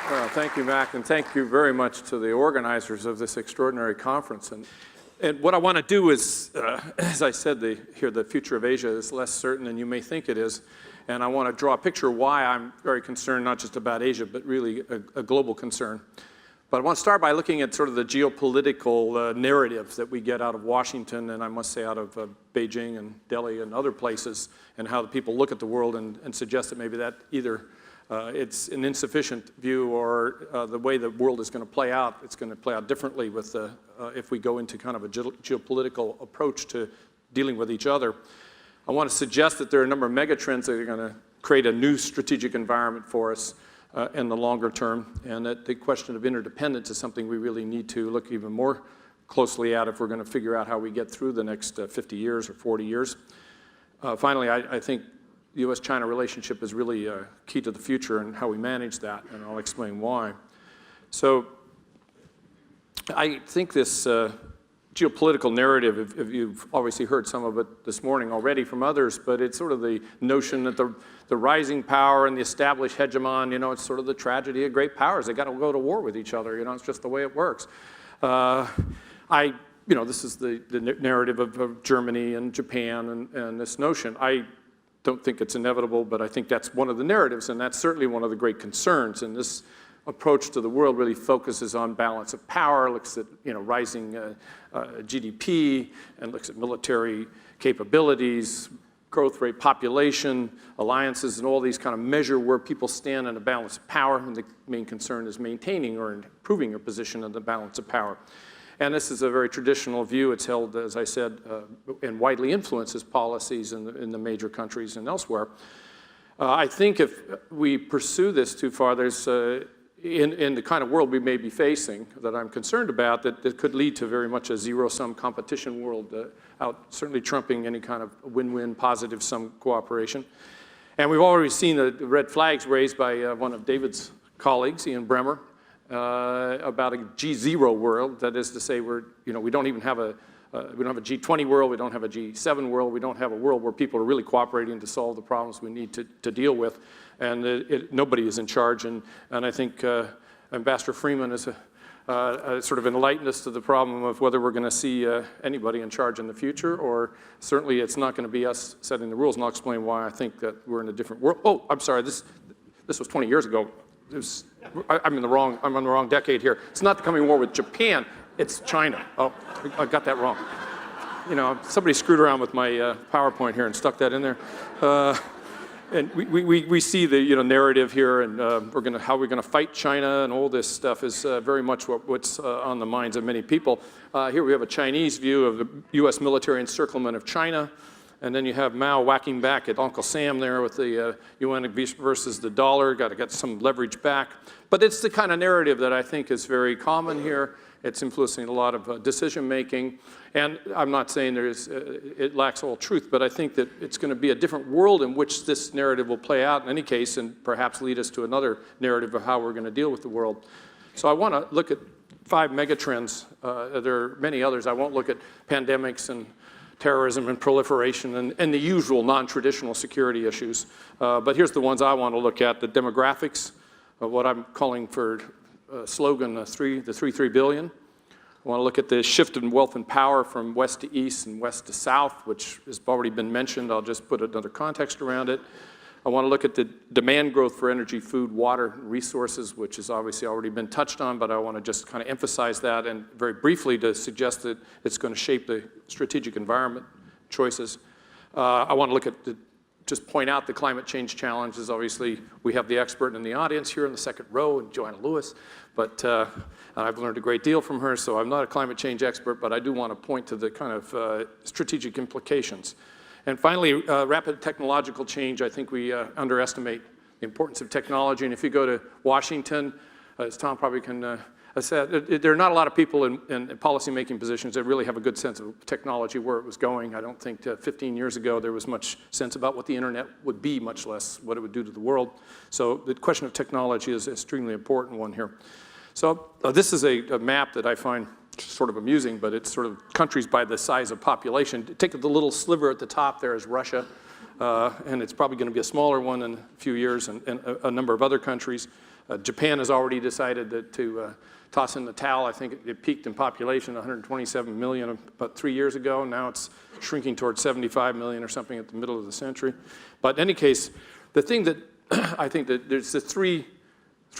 Well, thank you, Mac, and thank you very much to the organizers of this extraordinary conference. And what I want to do is, as I said, the future of Asia is less certain than you may think it is. And I want to draw a picture of why I'm very concerned, not just about Asia, but really a global concern. But I want to start by looking at sort of the geopolitical narratives that we get out of Washington, and I must say out of Beijing and Delhi and other places, and how the people look at the world and suggest that maybe that either it's an insufficient view or the way the world is going to play out, it's going to play out differently with if we go into kind of a geopolitical approach to dealing with each other. I want to suggest that there are a number of megatrends that are going to create a new strategic environment for us in the longer term, and that the question of interdependence is something we really need to look even more closely at if we're going to figure out how we get through the next 50 years or 40 years. Finally, I think the US-China relationship is really key to the future and how we manage that, and I'll explain why. So I think this geopolitical narrative, if you've obviously heard some of it this morning already from others, but it's sort of the notion that the rising power and the established hegemon, you know, it's sort of the tragedy of great powers. They got to go to war with each other, you know, it's just the way it works. You know, this is the narrative of Germany and Japan and this notion. I don't think it's inevitable, but I think that's one of the narratives, and that's certainly one of the great concerns. And this approach to the world really focuses on balance of power, looks at, you know, rising GDP, and looks at military capabilities, growth rate, population, alliances, and all these kind of measure where people stand in a balance of power, and the main concern is maintaining or improving your position in the balance of power. And this is a very traditional view. It's held, as I said, and widely influences policies in the major countries and elsewhere. I think if we pursue this too far, there's, in the kind of world we may be facing that I'm concerned about, that could lead to very much a zero-sum competition world, certainly trumping any kind of win-win, positive-sum cooperation. And we've already seen the red flags raised by one of David's colleagues, Ian Bremmer, about a G0 world. That is to say, we don't even have a G20 world, we don't have a G7 world, we don't have a world where people are really cooperating to solve the problems we need to deal with, and nobody is in charge. And I think Ambassador Freeman is sort of enlightened us to the problem of whether we're going to see anybody in charge in the future, or certainly it's not going to be us setting the rules. And I'll explain why I think that we're in a different world. Oh, I'm sorry, this was 20 years ago. I'm on the wrong decade here. It's not the coming war with Japan, it's China. Oh, I got that wrong. You know, somebody screwed around with my PowerPoint here and stuck that in there. And we see the narrative here, and how we're gonna fight China, and all this stuff is very much what's on the minds of many people. Here we have a Chinese view of the U.S. military encirclement of China. And then you have Mao whacking back at Uncle Sam there with the yuan versus the dollar, got to get some leverage back. But it's the kind of narrative that I think is very common here. It's influencing a lot of decision making. And I'm not saying it lacks all truth, but I think that it's going to be a different world in which this narrative will play out in any case, and perhaps lead us to another narrative of how we're going to deal with the world. So I want to look at 5 megatrends. There are many others. I won't look at pandemics and terrorism and proliferation and the usual non-traditional security issues. But here's the ones I want to look at: the demographics, of what I'm calling for slogan, the 3 billion. I want to look at the shift in wealth and power from west to east and west to south, which has already been mentioned. I'll just put another context around it. I want to look at the demand growth for energy, food, water, resources, which has obviously already been touched on, but I want to just kind of emphasize that, and very briefly to suggest that it's going to shape the strategic environment choices. I want to look at just point out the climate change challenges. Obviously, we have the expert in the audience here in the second row, and Joanna Lewis, but I've learned a great deal from her, so I'm not a climate change expert, but I do want to point to the kind of strategic implications. And finally, rapid technological change. I think we underestimate the importance of technology. And if you go to Washington, as Tom probably can say, there are not a lot of people in policymaking positions that really have a good sense of technology, where it was going. I don't think 15 years ago there was much sense about what the internet would be, much less what it would do to the world. So the question of technology is an extremely important one here. So this is a map that I find sort of amusing, but it's sort of countries by the size of population. Take the little sliver at the top there is Russia, and it's probably going to be a smaller one in a few years, and a number of other countries. Japan has already decided to toss in the towel. I think it peaked in population 127 million about 3 years ago. Now it's shrinking towards 75 million or something at the middle of the century. But in any case, the thing that I think that there's the 3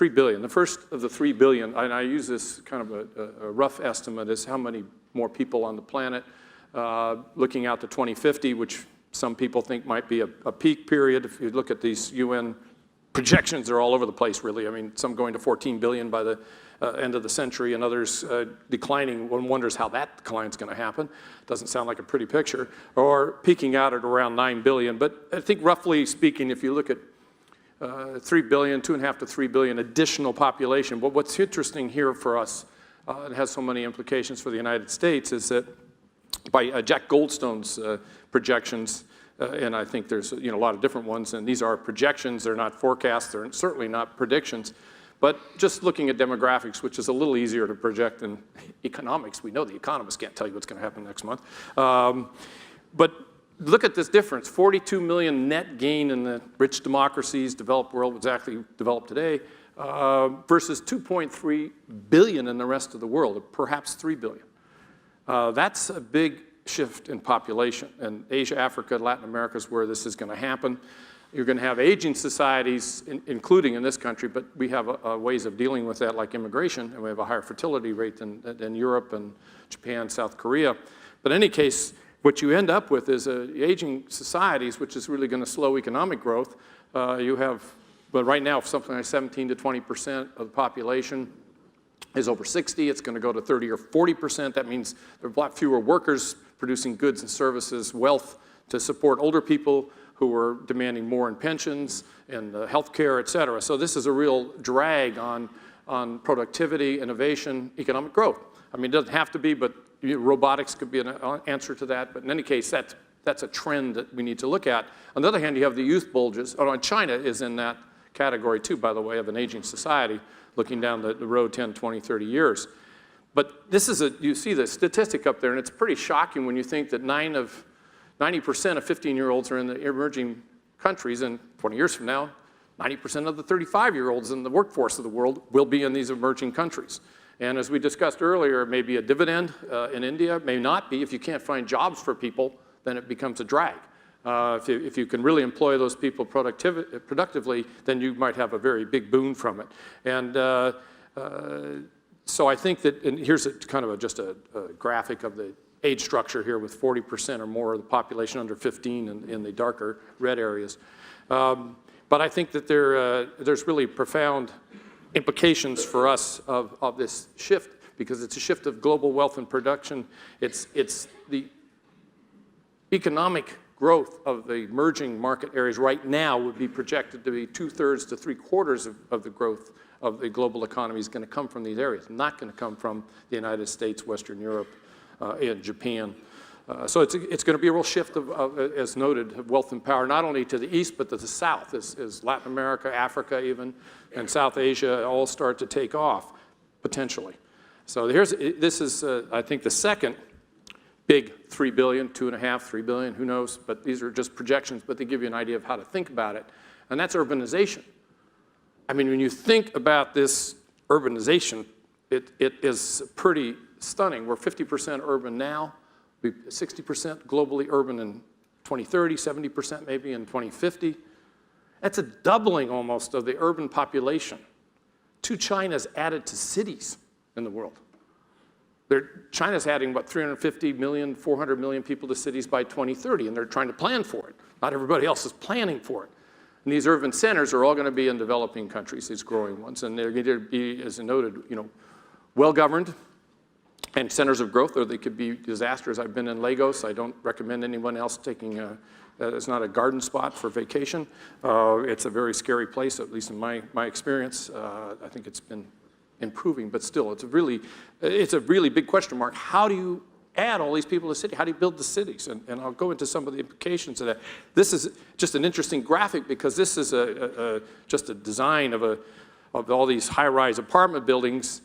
billion. The first of the 3 billion, and I use this kind of a rough estimate, is how many more people on the planet, looking out to 2050, which some people think might be a peak period. If you look at these UN projections, they're all over the place, really. I mean, some going to 14 billion by the end of the century, and others declining. One wonders how that decline's going to happen. Doesn't sound like a pretty picture. Or peaking out at around 9 billion. But I think roughly speaking, if you look at 3 billion, 2.5 to 3 billion additional population. But what's interesting here for us, it has so many implications for the United States, is that by Jack Goldstone's projections, and I think there's a lot of different ones, and these are projections, they're not forecasts, they're certainly not predictions. But just looking at demographics, which is a little easier to project than economics, we know the economists can't tell you what's going to happen next month. But look at this difference, 42 million net gain in the rich democracies, developed world, exactly developed today, versus 2.3 billion in the rest of the world, perhaps 3 billion. That's a big shift in population. And Asia, Africa, Latin America is where this is going to happen. You're going to have aging societies, including in this country, but we have ways of dealing with that, like immigration, and we have a higher fertility rate than Europe and Japan, South Korea. But in any case, what you end up with is aging societies, which is really going to slow economic growth. You have, but right now, something like 17 to 20% of the population is over 60. It's going to go to 30 or 40%. That means there are a lot fewer workers producing goods and services, wealth to support older people who are demanding more in pensions and health care, et cetera. So this is a real drag on productivity, innovation, economic growth. I mean, it doesn't have to be, but robotics could be an answer to that. But in any case, that's a trend that we need to look at. On the other hand, you have the youth bulges. Oh, and China is in that category too, by the way, of an aging society, looking down the road 10, 20, 30 years. But this is you see the statistic up there, and it's pretty shocking when you think that 90% of 15-year-olds are in the emerging countries, and 20 years from now, 90% of the 35-year-olds in the workforce of the world will be in these emerging countries. And as we discussed earlier, it may be a dividend in India, may not be. If you can't find jobs for people, then it becomes a drag. If you can really employ those people productively, then you might have a very big boon from it. And so I think that, and here's just a graphic of the age structure here with 40% or more of the population under 15 in the darker red areas. But I think that there's really profound implications for us of this shift, because it's a shift of global wealth and production. It's the economic growth of the emerging market areas right now would be projected to be 2/3 to 3/4 of the growth of the global economy is going to come from these areas, not going to come from the United States, Western Europe, and Japan. So it's going to be a real shift as noted, of wealth and power, not only to the east, but to the south, as Latin America, Africa even, and South Asia all start to take off, potentially. So this is, I think, the second big 3 billion, 2.5, 3 billion, who knows, but these are just projections, but they give you an idea of how to think about it, and that's urbanization. I mean, when you think about this urbanization, it is pretty stunning. We're 50% urban now, 60% globally urban in 2030, 70% maybe in 2050. That's a doubling almost of the urban population. 2 Chinas added to cities in the world. China's adding, what, 350 million, 400 million people to cities by 2030, and they're trying to plan for it. Not everybody else is planning for it. And these urban centers are all going to be in developing countries, these growing ones, and they're going to be, as noted, well-governed and centers of growth, or they could be disasters. I've been in Lagos. I don't recommend anyone else taking it's not a garden spot for vacation. It's a very scary place, at least in my experience. I think it's been improving, but still, it's a really big question mark. How do you add all these people to the city? How do you build the cities? And I'll go into some of the implications of that. This is just an interesting graphic because this is just a design of all these high-rise apartment buildings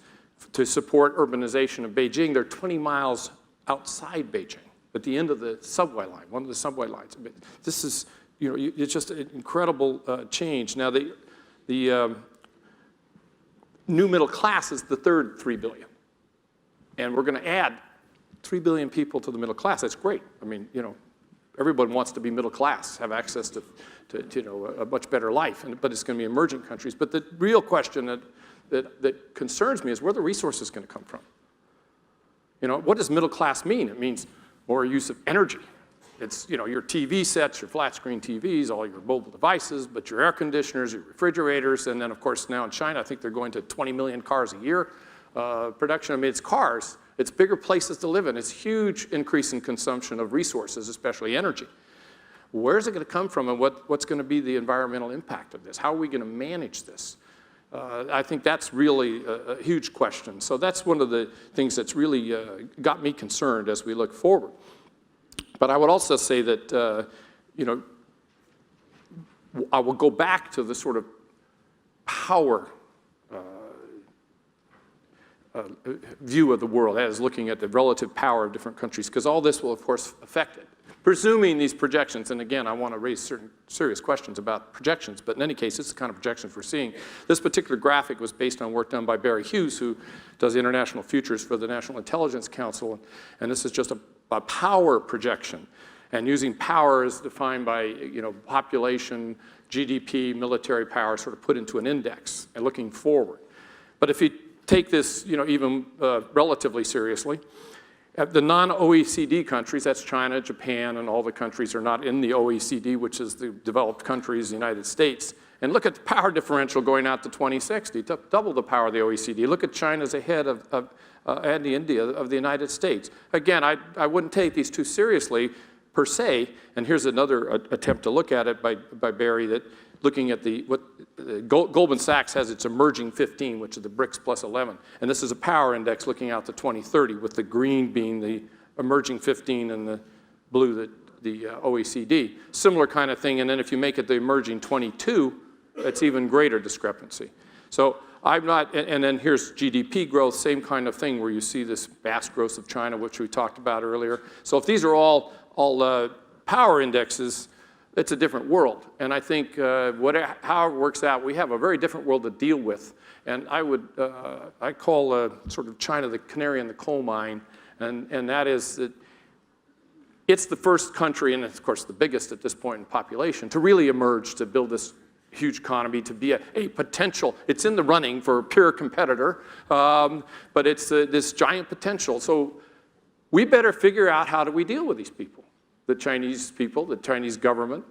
to support urbanization of Beijing. They're 20 miles outside Beijing, at the end of the subway line, one of the subway lines. This is, it's just an incredible change. Now, new middle class is the third 3 billion. And we're going to add 3 billion people to the middle class. That's great. I mean, you know, everyone wants to be middle class, have access to you know, a much better life, but it's going to be emerging countries. But the real question that concerns me is where the resources going to come from. You know, what does middle class mean? It means more use of energy. It's, you know, your TV sets, your flat screen TVs, all your mobile devices, but your air conditioners, your refrigerators, and then of course now in China, I think they're going to 20 million cars a year production. I mean, it's cars, it's bigger places to live in. It's huge increase in consumption of resources, especially energy. Where's it going to come from, and what's going to be the environmental impact of this? How are we going to manage this? I think that's really a huge question. So that's one of the things that's really got me concerned as we look forward. But I would also say that, you know, I will go back to the sort of power view of the world as looking at the relative power of different countries, because all this will, of course, affect it. Presuming these projections, and again, I want to raise certain serious questions about projections, but in any case, it's the kind of projections we're seeing. This particular graphic was based on work done by Barry Hughes, who does international futures for the National Intelligence Council, and this is just a power projection. And using power is defined by, you know, population, GDP, military power, sort of put into an index and looking forward. But if you take this, you know, even relatively seriously, the non-OECD countries, that's China, Japan, and all the countries are not in the OECD, which is the developed countries, the United States. And look at the power differential going out to 2060, double the power of the OECD. Look at China's ahead and India of the United States. Again, I wouldn't take these too seriously per se, and here's another attempt to look at it by Barry, that looking at Goldman Sachs has its emerging 15, which is the BRICS plus 11, and this is a power index looking out to 2030, with the green being the emerging 15 and the blue the OECD. Similar kind of thing, and then if you make it the emerging 22, it's even greater discrepancy. So I'm not, and then here's GDP growth, same kind of thing where you see this vast growth of China, which we talked about earlier. So if these are all power indexes, it's a different world. And I think how it works out, we have a very different world to deal with. And I call sort of China the canary in the coal mine, and that is that it's the first country, and of course the biggest at this point in population, to really emerge, to build this huge economy, to be a potential, it's in the running for a peer competitor, but it's this giant potential. So we better figure out how do we deal with these people, the Chinese people, the Chinese government,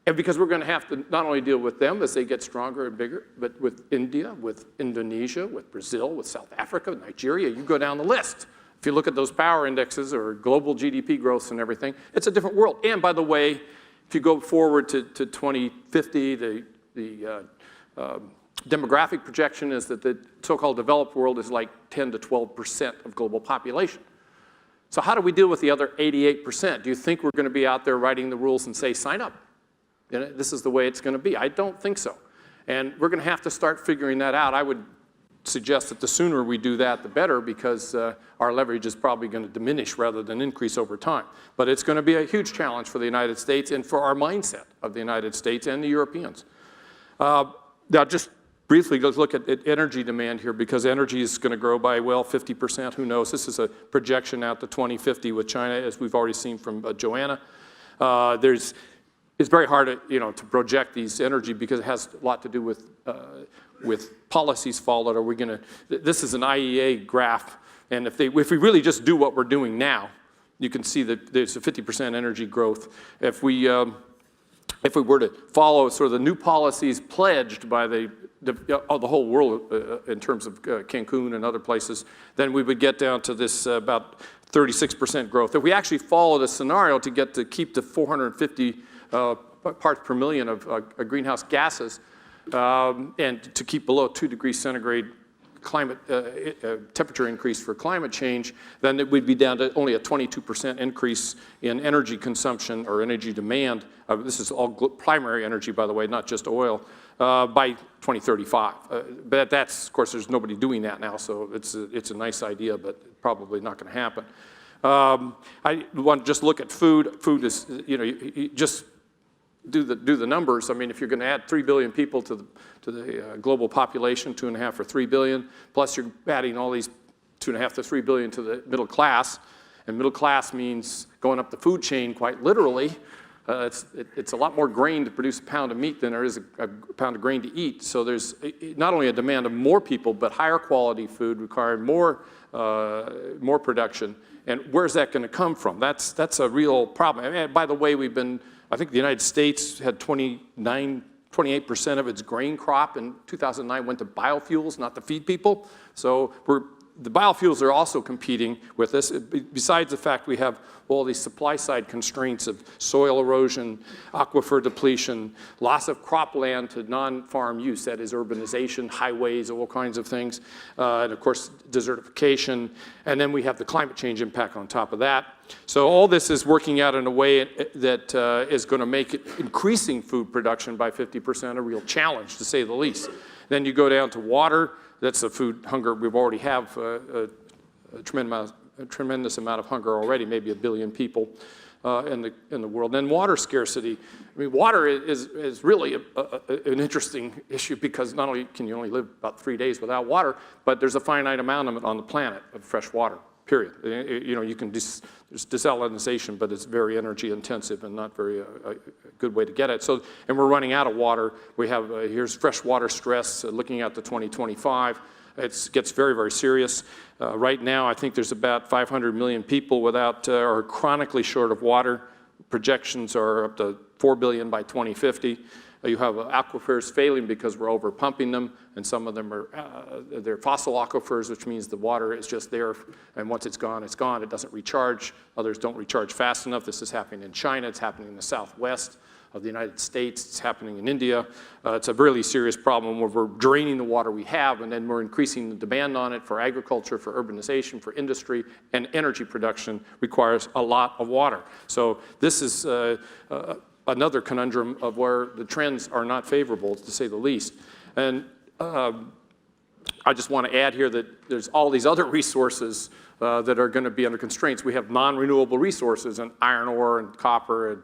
and because we're going to have to not only deal with them as they get stronger and bigger, but with India, with Indonesia, with Brazil, with South Africa, Nigeria, you go down the list. If you look at those power indexes or global GDP growths and everything, it's a different world. And by the way, if you go forward to 2050, the demographic projection is that the so-called developed world is like 10 to 12% of global population. So how do we deal with the other 88%? Do you think we're going to be out there writing the rules and say, sign up? You know, this is the way it's going to be. I don't think so. And we're going to have to start figuring that out. I would suggest that the sooner we do that, the better, because our leverage is probably going to diminish rather than increase over time. But it's going to be a huge challenge for the United States and for our mindset of the United States and the Europeans. Now, just briefly, let's look at energy demand here, because energy is going to grow by, well, 50%. Who knows? This is a projection out to 2050 with China, as we've already seen from Joanna. It's very hard to project these energy because it has a lot to do with policies followed. Are we going to? This is an IEA graph, and if we really just do what we're doing now, you can see that there's a 50% energy growth. If we were to follow sort of the new policies pledged by the whole world in terms of Cancun and other places, then we would get down to this about 36% growth. If we actually followed a scenario to keep the 450 parts per million of greenhouse gases and to keep below 2 degrees centigrade climate temperature increase for climate change, then it would be down to only a 22% increase in energy consumption or energy demand. This is all primary energy, by the way, not just oil, by 2035. But that's, of course, there's nobody doing that now, so it's a nice idea, but probably not going to happen. I want to just look at food. Food is, just do the numbers. I mean, if you're going to add 3 billion people to the global population, 2.5 or 3 billion, plus you're adding all these 2.5 to 3 billion to the middle class, and middle class means going up the food chain quite literally. It's a lot more grain to produce a pound of meat than there is a pound of grain to eat. So there's not only a demand of more people, but higher quality food requiring more production. And where's that going to come from? That's a real problem. And by the way, I think the United States had 28% of its grain crop in 2009 went to biofuels, not to feed people. So the biofuels are also competing with this, besides the fact we have all these supply-side constraints of soil erosion, aquifer depletion, loss of cropland to non-farm use, that is urbanization, highways, all kinds of things, and of course desertification, and then we have the climate change impact on top of that. So all this is working out in a way that is going to make increasing food production by 50% a real challenge, to say the least. Then you go down to water. That's the food hunger. We already have a tremendous amount of hunger already, maybe 1 billion people in the world. And water scarcity. I mean, water is really an interesting issue because not only can you only live about 3 days without water, but there's a finite amount of it on the planet of fresh water, period. You know, you can there's desalinization, but it's very energy intensive and not very a good way to get it. So, and we're running out of water. We have, here's freshwater stress looking out to 2025. It gets very, very serious. Right now, I think there's about 500 million people are chronically short of water. Projections are up to 4 billion by 2050. You have aquifers failing because we're over pumping them, and some of them they're fossil aquifers, which means the water is just there, and once it's gone, it's gone. It doesn't recharge. Others don't recharge fast enough. This is happening in China. It's happening in the southwest of the United States. It's happening in India. It's a really serious problem where we're draining the water we have, and then we're increasing the demand on it for agriculture, for urbanization, for industry, and energy production requires a lot of water. So this is another conundrum of where the trends are not favorable, to say the least. And I just want to add here that there's all these other resources that are going to be under constraints. We have non-renewable resources and iron ore and copper and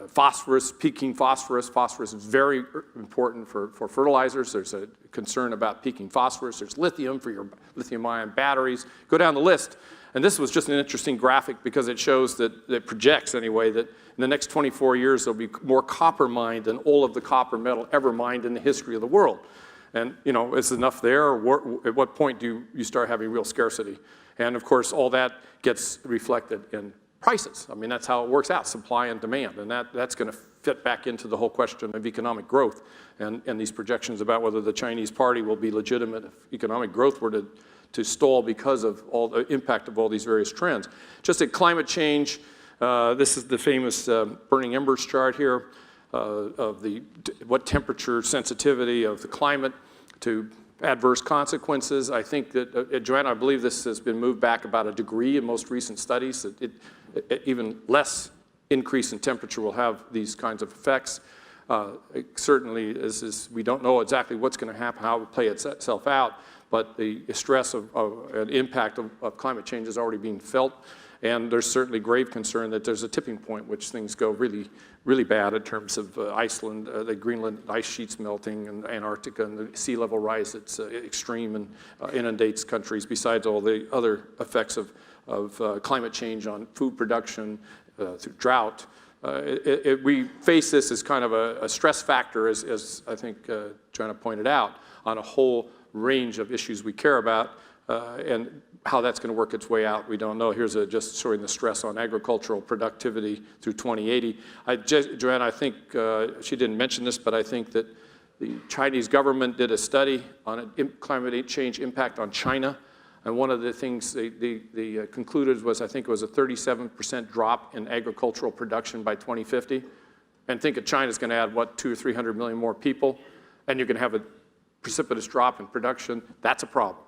phosphorus, peaking phosphorus. Phosphorus is very important for fertilizers. There's a concern about peaking phosphorus. There's lithium for your lithium-ion batteries. Go down the list. And this was just an interesting graphic because it shows that, it projects anyway, that in the next 24 years there'll be more copper mined than all of the copper metal ever mined in the history of the world. And you know, is enough there? Or at what point do you start having real scarcity? And of course, all that gets reflected in prices. I mean, that's how it works out, supply and demand. And that's going to fit back into the whole question of economic growth and these projections about whether the Chinese party will be legitimate if economic growth were to stall because of all the impact of all these various trends. Just at climate change, this is the famous burning embers chart here of what temperature sensitivity of the climate to adverse consequences. I think that, Joanna, I believe this has been moved back about 1 degree in most recent studies. That even less increase in temperature will have these kinds of effects. Certainly, we don't know exactly what's going to happen, how it will play itself out, but the stress and impact of climate change is already being felt. And there's certainly grave concern that there's a tipping point which things go really, really bad in terms of Iceland, the Greenland ice sheets melting, and Antarctica, and the sea level rise that's extreme and inundates countries, besides all the other effects of climate change on food production through drought. We face this as kind of a stress factor, as I think Joanna pointed out, on a whole range of issues we care about, and how that's going to work its way out, we don't know. Here's just showing the stress on agricultural productivity through 2080. Joanna, I think she didn't mention this, but I think that the Chinese government did a study on climate change impact on China, and one of the things they concluded was, I think it was a 37% drop in agricultural production by 2050. And think that China's going to add, what, 200 or 300 million more people, and you're going to have a precipitous drop in production. That's a problem.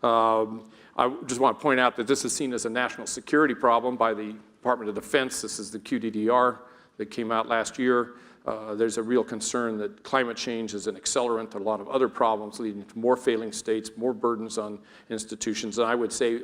I just want to point out that this is seen as a national security problem by the Department of Defense. This is the QDDR that came out last year. There's a real concern that climate change is an accelerant to a lot of other problems, leading to more failing states, more burdens on institutions. And I would say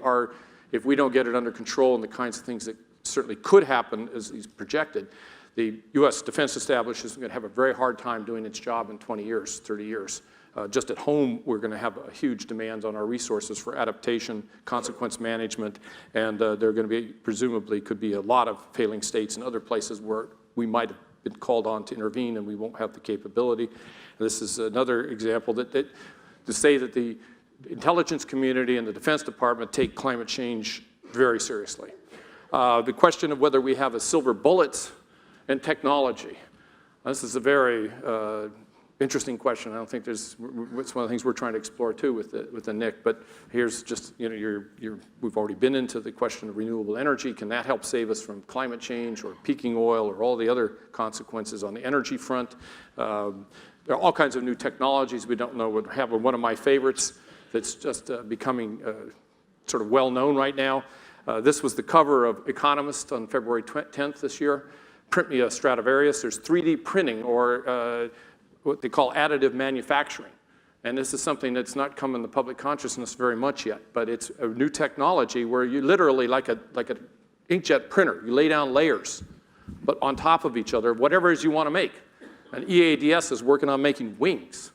if we don't get it under control and the kinds of things that certainly could happen as is projected, the U.S. defense establishment is going to have a very hard time doing its job in 20 years, 30 years. Just at home, we're going to have a huge demands on our resources for adaptation, consequence management, and there are going to be, presumably, could be a lot of failing states and other places where we might have been called on to intervene and we won't have the capability. This is another example to say that the intelligence community and the Defense Department take climate change very seriously. The question of whether we have a silver bullet in technology. This is a very interesting question. I don't think it's one of the things we're trying to explore too with the NIC, but here's just, we've already been into the question of renewable energy. Can that help save us from climate change or peaking oil or all the other consequences on the energy front? There are all kinds of new technologies we don't know what have. One of my favorites that's just becoming sort of well known right now. This was the cover of Economist on February 10th this year. Print me a Stradivarius. There's 3D printing or what they call additive manufacturing. And this is something that's not come in the public consciousness very much yet, but it's a new technology where you literally, like an inkjet printer, you lay down layers, but on top of each other, whatever it is you want to make. And EADS is working on making wings.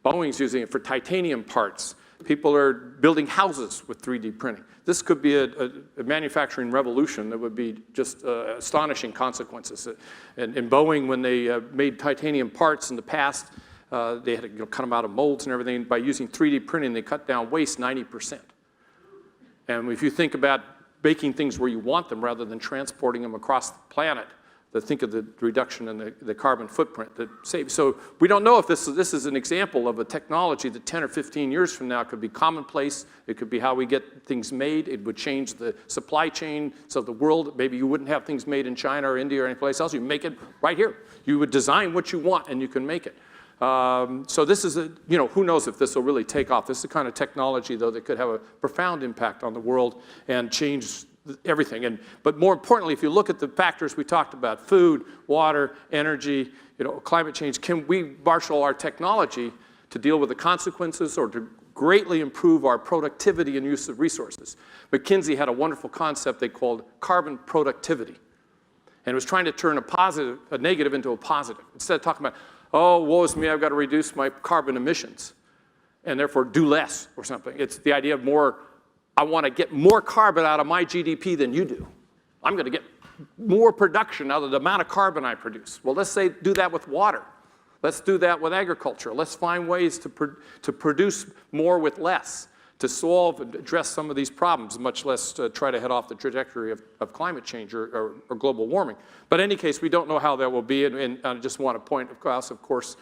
Boeing's using it for titanium parts. People are building houses with 3D printing. This could be a manufacturing revolution that would be just astonishing consequences. And in Boeing, when they made titanium parts in the past, they had to cut them out of molds and everything. By using 3D printing, they cut down waste 90%. And if you think about making things where you want them rather than transporting them across the planet, think of the reduction in the carbon footprint that saves. So we don't know if this is an example of a technology that 10 or 15 years from now could be commonplace. It could be how we get things made. It would change the supply chain so the world, maybe you wouldn't have things made in China or India or anyplace else. You make it right here. You would design what you want and you can make it. So this is who knows if this will really take off. This is the kind of technology, though, that could have a profound impact on the world and change everything. But more importantly, if you look at the factors we talked about, food, water, energy, climate change, can we marshal our technology to deal with the consequences or to greatly improve our productivity and use of resources? McKinsey had a wonderful concept they called carbon productivity. And it was trying to turn a negative into a positive. Instead of talking about, oh, woe is me, I've got to reduce my carbon emissions and therefore do less or something. It's the idea of more, I want to get more carbon out of my GDP than you do. I'm going to get more production out of the amount of carbon I produce. Well, let's say do that with water. Let's do that with agriculture. Let's find ways to produce more with less, to solve and address some of these problems, much less try to head off the trajectory of climate change or global warming. But in any case, we don't know how that will be, and I just want to point across, of course,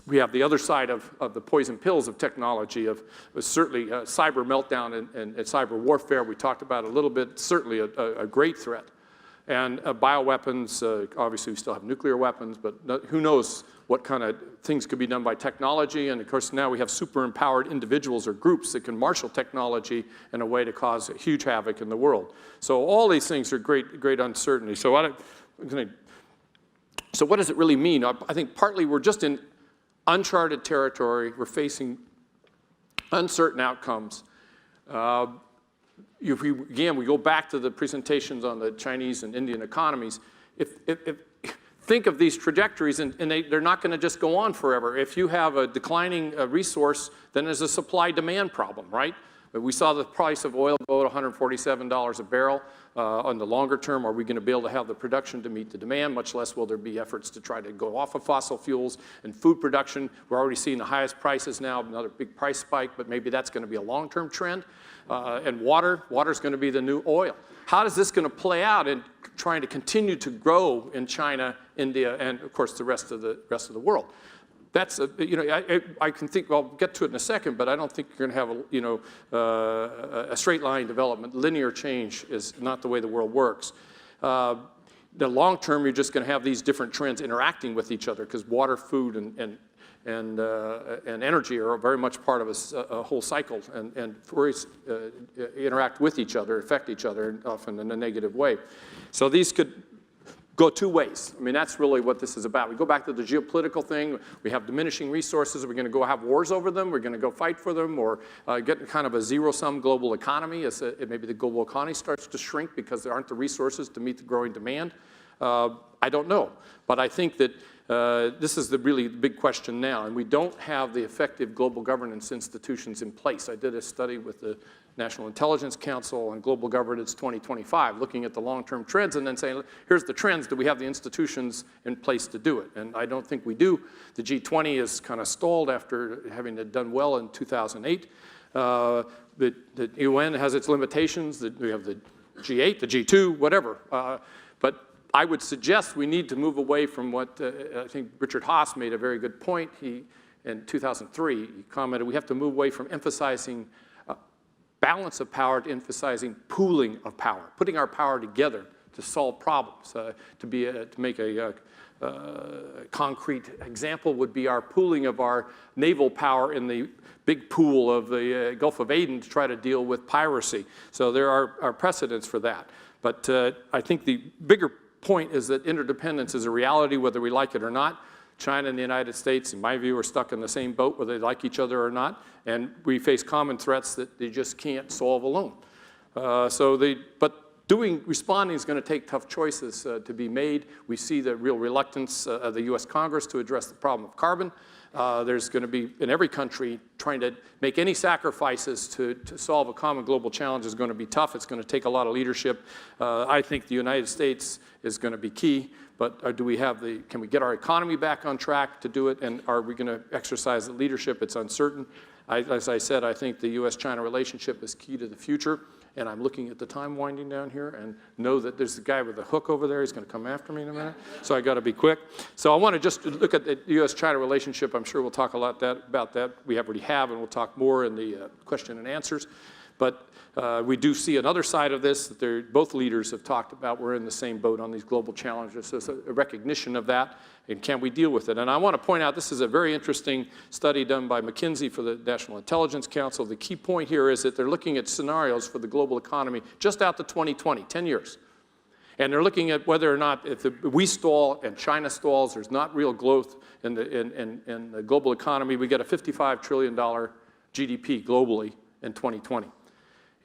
we have the other side of the poison pills of technology, of certainly cyber meltdown and cyber warfare. We talked about it a little bit, certainly a great threat. And bioweapons, obviously we still have nuclear weapons, but who knows what kind of things could be done by technology. And of course now we have super empowered individuals or groups that can marshal technology in a way to cause huge havoc in the world. So all these things are great uncertainty. So what does it really mean? I think partly we're just in uncharted territory. We're facing uncertain outcomes. If we go back to the presentations on the Chinese and Indian economies, think of these trajectories, and they're not going to just go on forever. If you have a declining resource, then there's a supply-demand problem, right? We saw the price of oil go to $147 a barrel. On the longer term, are we going to be able to have the production to meet the demand? Much less will there be efforts to try to go off of fossil fuels. And food production, we're already seeing the highest prices now, another big price spike, but maybe that's going to be a long-term trend. And water's going to be the new oil. How is this going to play out in trying to continue to grow in China, India, and of course the rest of the world? That's I can think. Well, I'll get to it in a second, but I don't think you're going to have a straight line development. Linear change is not the way the world works. The long term, you're just going to have these different trends interacting with each other because water, food, and energy are very much part of a whole cycle and interact with each other, affect each other, often in a negative way. So these could go two ways. I mean, that's really what this is about. We go back to the geopolitical thing. We have diminishing resources. We're going to go have wars over them. We're going to go fight for them, or get kind of a zero-sum global economy as maybe the global economy starts to shrink because there aren't the resources to meet the growing demand. I don't know. But I think that this is the really big question now, and we don't have the effective global governance institutions in place. I did a study with the National Intelligence Council on Global Governance 2025, looking at the long-term trends and then saying, here's the trends, do we have the institutions in place to do it? And I don't think we do. The G20 is kind of stalled after having done well in 2008. The UN has its limitations. We have the G8, the G2, whatever. But I would suggest we need to move away from what I think Richard Haas made a very good point. In 2003, he commented, we have to move away from emphasizing balance of power to emphasizing pooling of power, putting our power together to solve problems. To make a concrete example would be our pooling of our naval power in the big pool of the Gulf of Aden to try to deal with piracy. So there are precedents for that. But I think the bigger point is that interdependence is a reality whether we like it or not. China and the United States, in my view, are stuck in the same boat whether they like each other or not, and we face common threats that they just can't solve alone. Responding is going to take tough choices to be made. We see the real reluctance of the US Congress to address the problem of carbon. There's going to be, in every country, trying to make any sacrifices to solve a common global challenge is going to be tough. It's going to take a lot of leadership. I think the United States is going to be key, but can we get our economy back on track to do it, and are we going to exercise the leadership? It's uncertain. As I said, I think the US-China relationship is key to the future, and I'm looking at the time winding down here and know that there's a guy with a hook over there. He's going to come after me in a minute, so I got to be quick. So I want to just look at the US-China relationship. I'm sure we'll talk a lot about that. We already have, and we'll talk more in the question and answers. But we do see another side of this that both leaders have talked about. We're in the same boat on these global challenges. So it's a recognition of that, and can we deal with it? And I want to point out this is a very interesting study done by McKinsey for the National Intelligence Council. The key point here is that they're looking at scenarios for the global economy just out to 2020, 10 years. And they're looking at whether or not if we stall and China stalls, there's not real growth in the global economy. We get a $55 trillion GDP globally in 2020.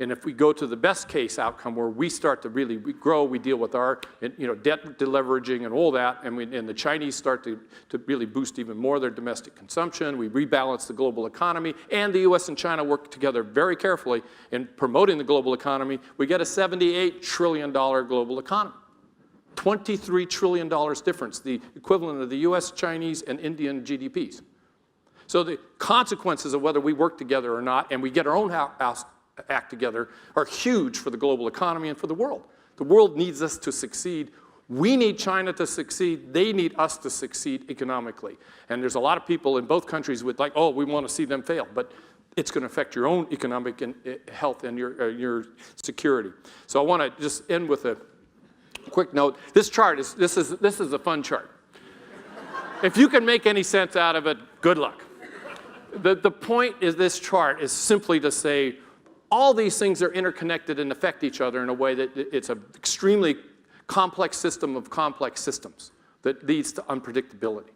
And if we go to the best case outcome where we start to really grow, we deal with our debt deleveraging and all that, and the Chinese start to really boost even more their domestic consumption, we rebalance the global economy, and the US and China work together very carefully in promoting the global economy, we get a $78 trillion global economy. $23 trillion difference, the equivalent of the US, Chinese, and Indian GDPs. So the consequences of whether we work together or not, and we get our own act together, are huge for the global economy and for the world. The world needs us to succeed. We need China to succeed. They need us to succeed economically. And there's a lot of people in both countries with we want to see them fail. But it's going to affect your own economic and health and your security. So I want to just end with a quick note. This chart this is a fun chart. If you can make any sense out of it, good luck. The point is this chart is simply to say all these things are interconnected and affect each other in a way that it's an extremely complex system of complex systems that leads to unpredictability.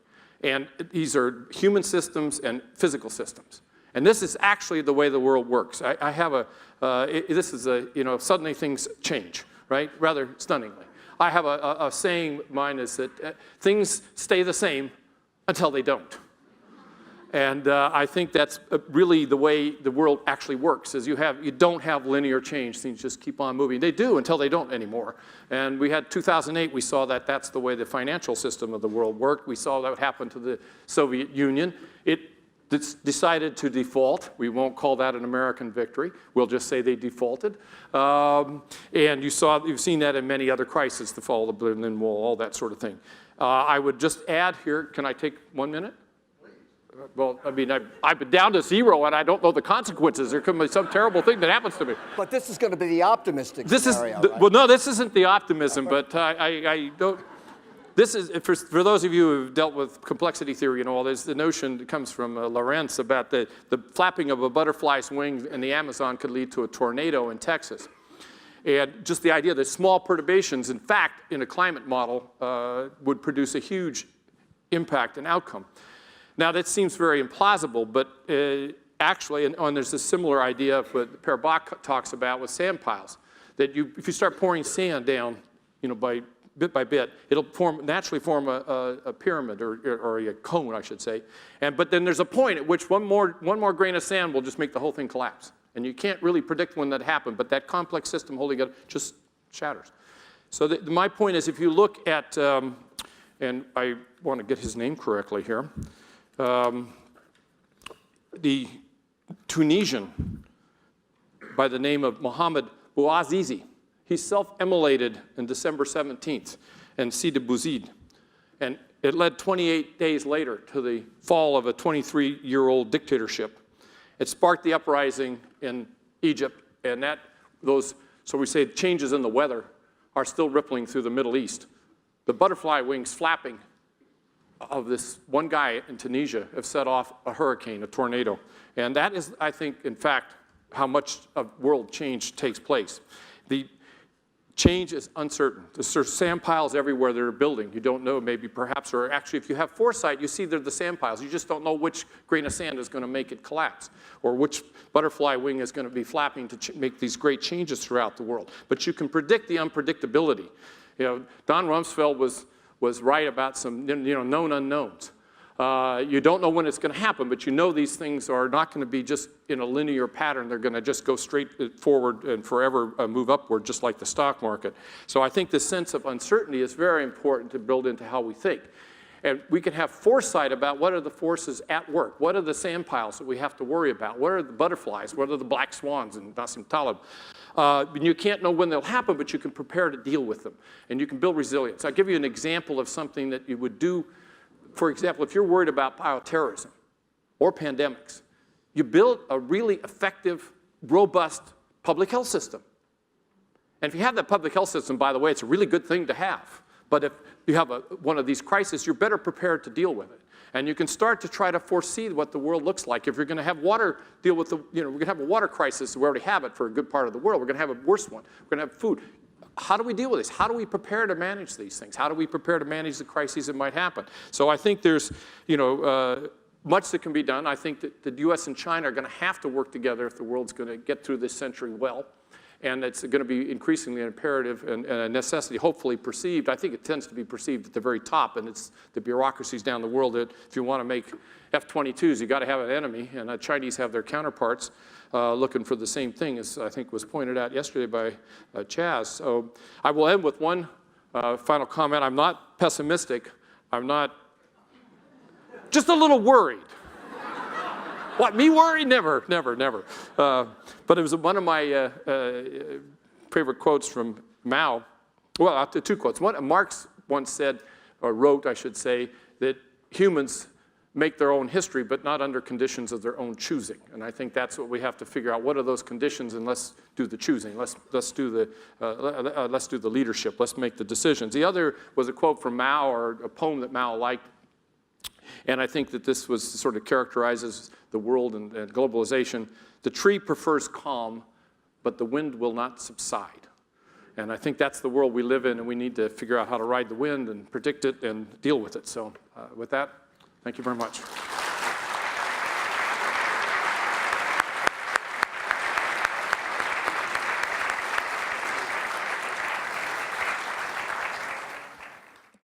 And these are human systems and physical systems. And this is actually the way the world works. I have suddenly things change, right? Rather stunningly. I have a saying, mine is that things stay the same until they don't. And I think that's really the way the world actually works, is you don't have linear change. Things just keep on moving. They do until they don't anymore. And we had 2008, we saw that that's the way the financial system of the world worked. We saw that happen to the Soviet Union. It decided to default. We won't call that an American victory. We'll just say they defaulted. And you've seen that in many other crises, the fall of the Berlin Wall, all that sort of thing. I would just add here, can I take 1 minute? Well, I mean, I've been down to zero, and I don't know the consequences. There could be some terrible thing that happens to me. But this is going to be the optimistic scenario. Right? Well, no, this isn't the optimism, but I don't. This is, for those of you who've dealt with complexity theory and all, there's the notion that comes from Lorentz about the flapping of a butterfly's wings in the Amazon could lead to a tornado in Texas. And just the idea that small perturbations, in fact, in a climate model, would produce a huge impact and outcome. Now, that seems very implausible, but actually, and there's a similar idea what Per Bach talks about with sand piles, that if you start pouring sand down, by bit by bit, it'll naturally form a pyramid or a cone, I should say. But then there's a point at which one more grain of sand will just make the whole thing collapse. And you can't really predict when that happened, but that complex system holding it just shatters. So my point is, if you look at, and I want to get his name correctly here, the Tunisian by the name of Mohamed Bouazizi, he self-immolated on December 17th in Sidi Bouzid. And it led 28 days later to the fall of a 23-year-old dictatorship. It sparked the uprising in Egypt, and so we say changes in the weather are still rippling through the Middle East. The butterfly wings flapping of this one guy in Tunisia have set off a hurricane, a tornado. And that is, I think, in fact, how much of world change takes place. The change is uncertain. There's sand piles everywhere that are building. You don't know, maybe perhaps, or actually if you have foresight, you see they're the sand piles. You just don't know which grain of sand is going to make it collapse, or which butterfly wing is going to be flapping to make these great changes throughout the world. But you can predict the unpredictability. You know, Don Rumsfeld was right about some known unknowns. You don't know when it's going to happen, but you know these things are not going to be just in a linear pattern. They're going to just go straight forward and forever move upward, just like the stock market. So I think this sense of uncertainty is very important to build into how we think. And we can have foresight about what are the forces at work. What are the sand piles that we have to worry about? What are the butterflies? What are the black swans in Nassim Taleb? You can't know when they'll happen, but you can prepare to deal with them. And you can build resilience. I'll give you an example of something that you would do. For example, if you're worried about bioterrorism or pandemics, you build a really effective, robust public health system. And if you have that public health system, by the way, it's a really good thing to have. But if you have one of these crises, you're better prepared to deal with it. And you can start to try to foresee what the world looks like. If you're going to have water, deal with we're going to have a water crisis. We already have it for a good part of the world. We're going to have a worse one. We're going to have food. How do we deal with this? How do we prepare to manage these things? How do we prepare to manage the crises that might happen? So I think there's, much that can be done. I think that the US and China are going to have to work together if the world's going to get through this century well. And it's going to be increasingly an imperative and a necessity, hopefully perceived. I think it tends to be perceived at the very top, and it's the bureaucracies down the world that if you want to make F-22s, you got to have an enemy, and the Chinese have their counterparts looking for the same thing, as I think was pointed out yesterday by Chaz. So I will end with one final comment. I'm not pessimistic. I'm not just a little worried. What, me worry? Never, never, never. But it was one of my favorite quotes from Mao. Well, two quotes. One, Marx once said, or wrote, I should say, that humans make their own history, but not under conditions of their own choosing. And I think that's what we have to figure out. What are those conditions? And let's do the choosing. Let's do the leadership. Let's make the decisions. The other was a quote from Mao, or a poem that Mao liked. And I think that this sort of characterizes the world and globalization. The tree prefers calm, but the wind will not subside. And I think that's the world we live in, and we need to figure out how to ride the wind and predict it and deal with it. So with that, thank you very much.